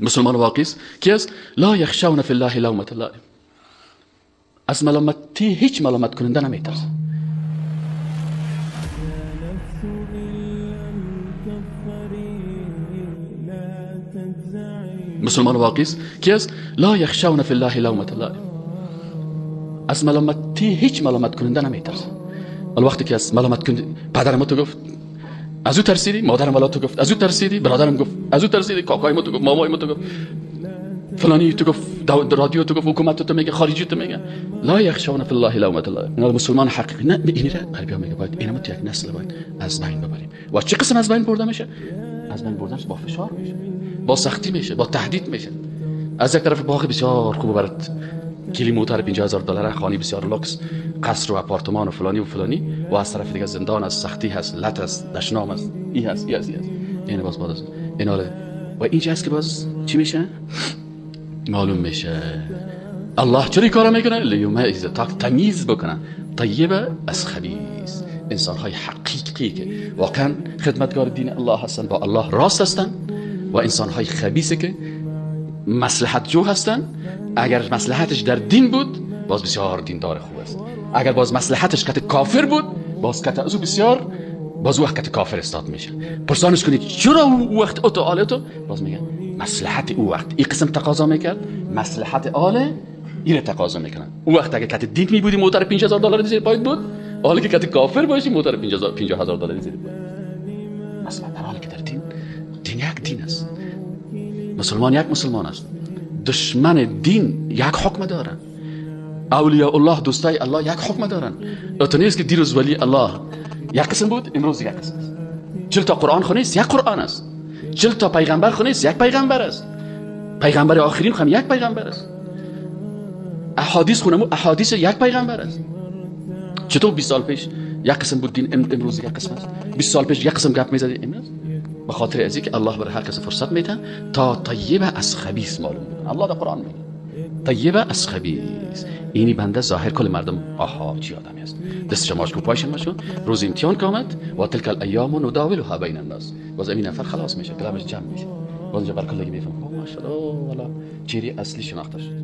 مسلمان واقعی است کی است؟ لا یخشون فی الله لومة لائم، از ملامتی هیچ ملامت کننده نمیترسه. مسلمان واقعی است کی است؟ لا یخشون فی الله لومة لائم، از ملامتی هیچ ملامت کننده نمیترسه. ولی وقتی که از ملامت کننده، پدرم تو گفت از او ترسیدی، مادرم ولی تو گفت از او ترسیدی، برادرم گفت از او ترسیدی، کاکای ما تو گفت، مامای ما تو گفت، فلانی تو گفت، رادیو تو گفت، حکومت تو میگه، خارجی تو میگه. لا یخشون فی الله لومة لائم. اینا مسلمان حقیقی نه اینی را غربی ها میگه باید اینم تو یک نسل باید از بین ببریم. و چه قسم از بین برده میشه؟ از بین برده میشه با فشار میشه، با سختی میشه، با تهدید میشه. از یک طرف باغ بسیار خوب برات، کیلی موتر $50,000، خانه بسیار لوکس، قصر و آپارتمان و فلانی و فلانی، و از طرف دیگه زندان است، سختی هست، لط است، دشنام است، ای هست، ای هست، ای هست. این باز باز اینا و اینجا است که باز چی میشه؟ معلوم میشه الله چرا کارا میکنه؟ لیومئذ، تا تمیز بکنه طیبه از خبیث. انسان های حقیقی که واقعا خدمتگار دین الله هستن، با الله راست هستن، و انسان های خبیثی که مصلحت جو هستن. اگر مصلحتش در دین بود باز بسیار دیندار خوب است، اگر باز مصلحتش کت کافر بود باز کت ازو بسیار باز وقت کت کافر استاد میشه. پرسانش کنید چرا او وقت اوتو آلتو، باز میگن مصلحت او وقت این قسم تقاضا میکرد، مصلحت آله این تقاضا میکنن. او وقت اگه کت دین میبودی موتر $50,000 زیر پایت بود، حالا که کت کافر باشی موتر $50,000 زیر پایت. مثلا در حالی که در دین یک دین است، مسلمان یک مسلمان است، دشمن دین یک حکم دارن، اولیاء الله دوستای الله یک حکم دارن. تو نیست که دیروز ولی الله یک قسم بود امروز یک قسم است. 40 تا قرآن خونیست یک قرآن است، 40 تا پیغمبر خونیست یک پیغمبر است، پیغمبر آخرین هم یک پیغمبر است، احادیث خونم احادیث یک پیغمبر است. چطور 20 سال پیش یک قسم بود دین، امروز یک قسم است؟ 20 سال پیش یک قسم گپ میزدی امروز؟ به خاطر ازی که الله برای هر کس فرصت میده تا طیبه از خبیث معلوم کنه. الله در قرآن میگه طیبه از خبیث. اینی بنده ظاهر کل مردم آها چی آدمی است، دست شما کو پایشون باشون، روز امتحان کامد و تلک الایام نداولها بین الناس، باز این نفر خلاص میشه، کلامش جمع میشه، باز اینجا بر کل میفهم ماشاءالله والا چیری اصلی شناخته شد.